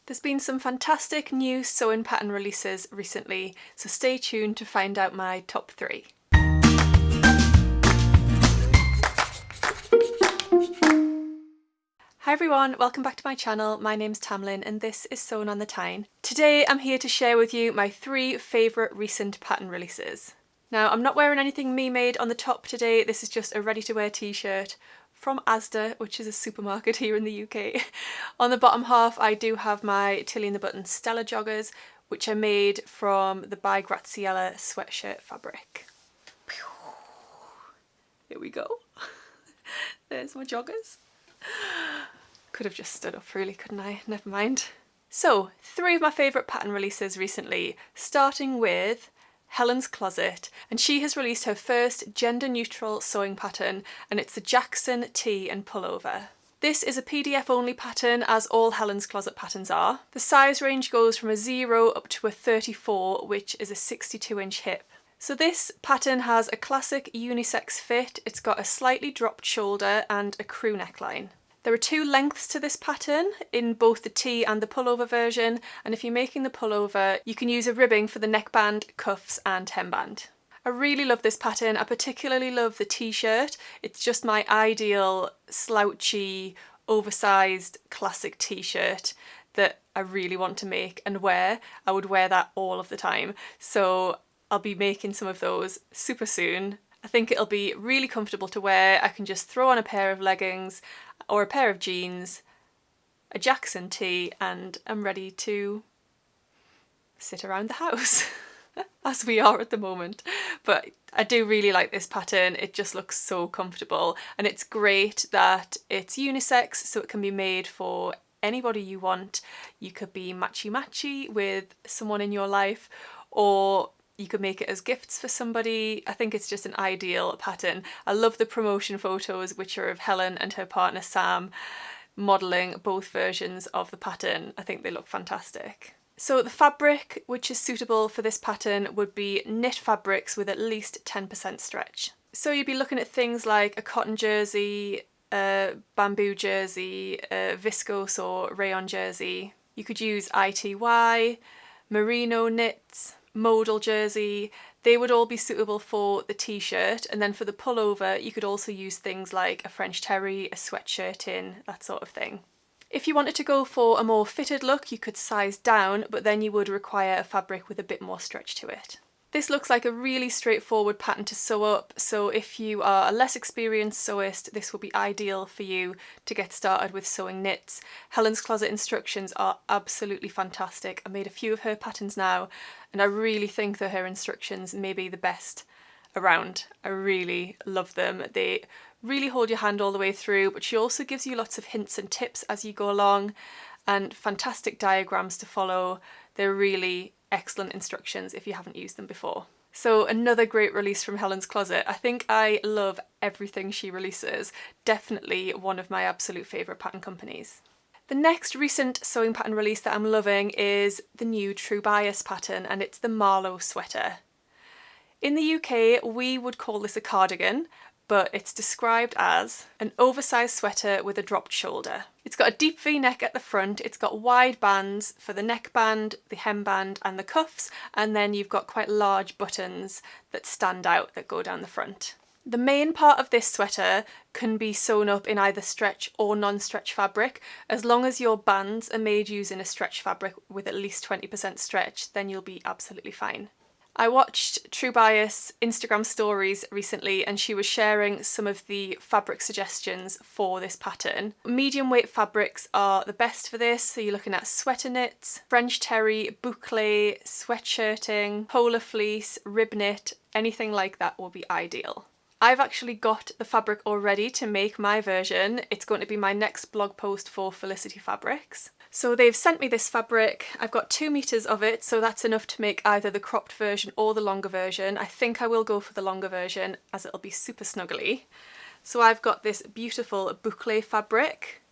There's been some fantastic new sewing pattern releases recently, so stay tuned to find out my top 3. Hi everyone, welcome back to my channel. My name's Tamlyn and this is Sewn on the Tyne. Today I'm here to share with you my 3 favourite recent pattern releases. Now I'm not wearing anything me made on the top today, this is just a ready to wear t-shirt from Asda, which is a supermarket here in the UK. On the bottom half I do have my Tilly and the Button Stella joggers, which are made from the By Graziella sweatshirt fabric. Here we go. There's my joggers. Could have just stood up really, couldn't I? Never mind. So, 3 of my favourite pattern releases recently, starting with Helens Closet, and she has released her first gender-neutral sewing pattern, and it's the Jackson tee and pullover. This is a PDF only pattern, as all Helens Closet patterns are. The size range goes from a 0 up to a 34, which is a 62-inch hip. So this pattern has a classic unisex fit, it's got a slightly dropped shoulder and a crew neckline. There are 2 lengths to this pattern in both the tee and the pullover version, and if you're making the pullover you can use a ribbing for the neckband, cuffs and hemband. I really love this pattern. I particularly love the t-shirt. It's just my ideal slouchy, oversized classic t-shirt that I really want to make and wear. I would wear that all of the time. So I'll be making some of those super soon. I think it'll be really comfortable to wear. I can just throw on a pair of leggings or a pair of jeans, a Jackson tee, and I'm ready to sit around the house as we are at the moment. But I do really like this pattern. It just looks so comfortable, and it's great that it's unisex, so it can be made for anybody you want. You could be matchy-matchy with someone in your life, or you could make it as gifts for somebody. I think it's just an ideal pattern. I love the promotion photos, which are of Helen and her partner Sam modelling both versions of the pattern. I think they look fantastic. So the fabric which is suitable for this pattern would be knit fabrics with at least 10% stretch. So you'd be looking at things like a cotton jersey, a bamboo jersey, a viscose or rayon jersey. You could use ITY, merino knits, modal jersey. They would all be suitable for the t-shirt, and then for the pullover you could also use things like a French terry, a sweatshirt in, that sort of thing. If you wanted to go for a more fitted look you could size down, but then you would require a fabric with a bit more stretch to it. This looks like a really straightforward pattern to sew up, so if you are a less experienced sewist, this will be ideal for you to get started with sewing knits. Helens Closet instructions are absolutely fantastic. I made a few of her patterns now, and I really think that her instructions may be the best around. I really love them. They really hold your hand all the way through, but she also gives you lots of hints and tips as you go along, and fantastic diagrams to follow. They're really excellent instructions if you haven't used them before. So another great release from Helens Closet. I think I love everything she releases. Definitely one of my absolute favourite pattern companies. The next recent sewing pattern release that I'm loving is the new True Bias pattern, and it's the Marlowe sweater. In the UK we would call this a cardigan, but it's described as an oversized sweater with a dropped shoulder. It's got a deep V-neck at the front, it's got wide bands for the neckband, the hemband and the cuffs, and then you've got quite large buttons that stand out that go down the front. The main part of this sweater can be sewn up in either stretch or non-stretch fabric. As long as your bands are made using a stretch fabric with at least 20% stretch, then you'll be absolutely fine. I watched True Bias Instagram stories recently, and she was sharing some of the fabric suggestions for this pattern. Medium weight fabrics are the best for this, so you're looking at sweater knits, French terry, boucle, sweatshirting, polar fleece, rib knit, anything like that will be ideal. I've actually got the fabric already to make my version. It's going to be my next blog post for Felicity Fabrics. So they've sent me this fabric. I've got 2 meters of it, so that's enough to make either the cropped version or the longer version. I think I will go for the longer version as it'll be super snuggly. So I've got this beautiful boucle fabric.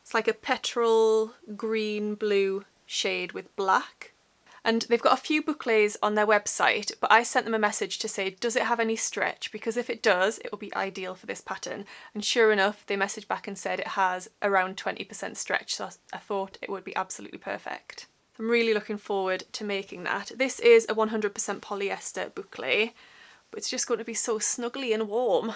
It's like a petrol green blue shade with black. And they've got a few bouclés on their website, but I sent them a message to say, does it have any stretch? Because if it does, it will be ideal for this pattern. And sure enough, they messaged back and said it has around 20% stretch, so I thought it would be absolutely perfect. I'm really looking forward to making that. This is a 100% polyester bouclé, but it's just going to be so snuggly and warm.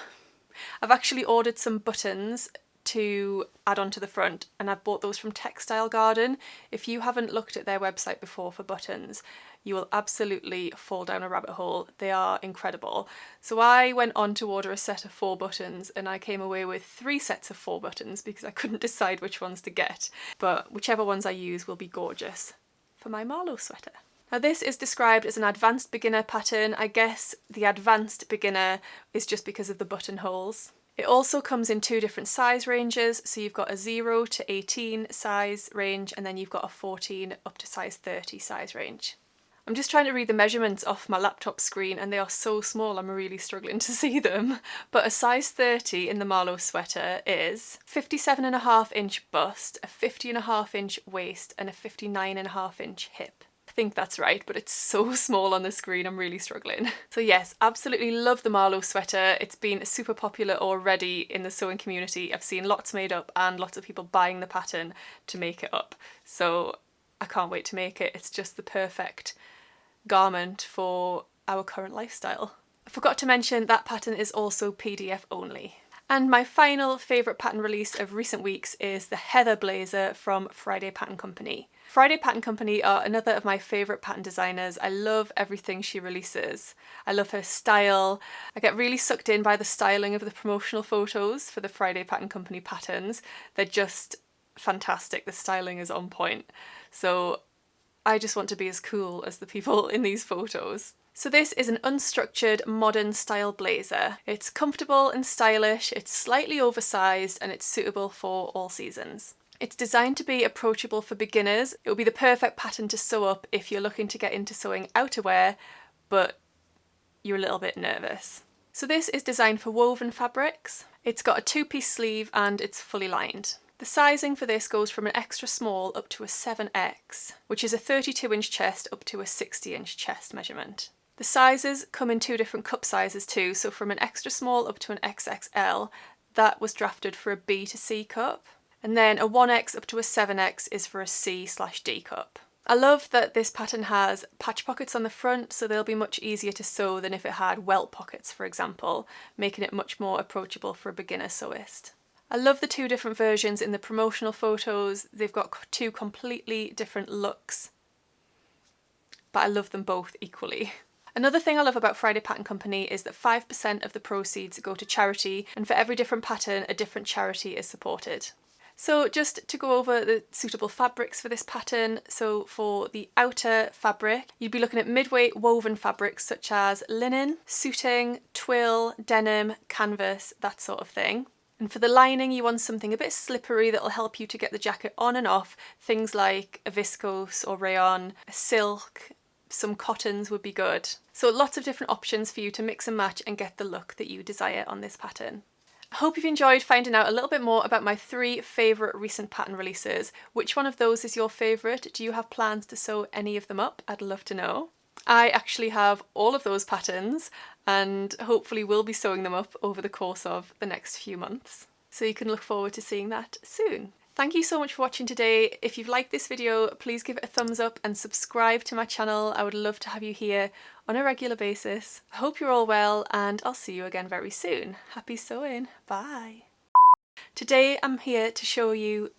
I've actually ordered some buttons to add on to the front, and I've bought those from Textile Garden. If you haven't looked at their website before for buttons, you will absolutely fall down a rabbit hole. They are incredible. So I went on to order a set of 4 buttons, and I came away with 3 sets of 4 buttons because I couldn't decide which ones to get, but whichever ones I use will be gorgeous for my Marlowe sweater. Now this is described as an advanced beginner pattern. I guess the advanced beginner is just because of the buttonholes. It also comes in 2 different size ranges, so you've got a 0 to 18 size range, and then you've got a 14 up to size 30 size range. I'm just trying to read the measurements off my laptop screen and they are so small I'm really struggling to see them. But a size 30 in the Marlowe sweater is 57.5 inch bust, a 50.5 inch waist and a 59.5 inch hip. I think that's right, but it's so small on the screen, I'm really struggling. So yes, absolutely love the Marlowe sweater. It's been super popular already in the sewing community. I've seen lots made up and lots of people buying the pattern to make it up. So I can't wait to make it. It's just the perfect garment for our current lifestyle. I forgot to mention that pattern is also PDF only. And my final favourite pattern release of recent weeks is the Heather blazer from Friday Pattern Company. Friday Pattern Company are another of my favourite pattern designers. I love everything she releases. I love her style. I get really sucked in by the styling of the promotional photos for the Friday Pattern Company patterns. They're just fantastic. The styling is on point. So I just want to be as cool as the people in these photos. So this is an unstructured modern style blazer. It's comfortable and stylish, it's slightly oversized and it's suitable for all seasons. It's designed to be approachable for beginners. It will be the perfect pattern to sew up if you're looking to get into sewing outerwear, but you're a little bit nervous. So this is designed for woven fabrics. It's got a 2-piece sleeve and it's fully lined. The sizing for this goes from an extra small up to a 7X, which is a 32-inch chest up to a 60-inch chest measurement. The sizes come in 2 different cup sizes too, so from an extra small up to an XXL, that was drafted for a B to C cup, and then a 1X up to a 7X is for a C/D cup. I love that this pattern has patch pockets on the front, so they'll be much easier to sew than if it had welt pockets, for example, making it much more approachable for a beginner sewist. I love the 2 different versions in the promotional photos. They've got 2 completely different looks, but I love them both equally. Another thing I love about Friday Pattern Company is that 5% of the proceeds go to charity, and for every different pattern, a different charity is supported. So just to go over the suitable fabrics for this pattern, so for the outer fabric, you'd be looking at midweight woven fabrics such as linen, suiting, twill, denim, canvas, that sort of thing. And for the lining, you want something a bit slippery that will help you to get the jacket on and off, things like a viscose or rayon, a silk, some cottons would be good. So lots of different options for you to mix and match and get the look that you desire on this pattern. I hope you've enjoyed finding out a little bit more about my 3 favourite recent pattern releases. Which one of those is your favourite? Do you have plans to sew any of them up? I'd love to know. I actually have all of those patterns and hopefully will be sewing them up over the course of the next few months. So you can look forward to seeing that soon. Thank you so much for watching today. If you've liked this video, please give it a thumbs up and subscribe to my channel. I would love to have you here on a regular basis. I hope you're all well and I'll see you again very soon. Happy sewing. Bye. Today I'm here to show you...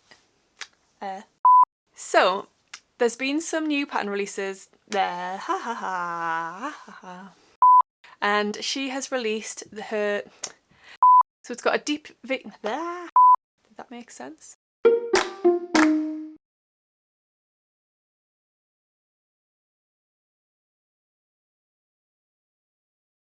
So, there's been some new pattern releases there. And she has released her... So it's got a deep... Did that make sense?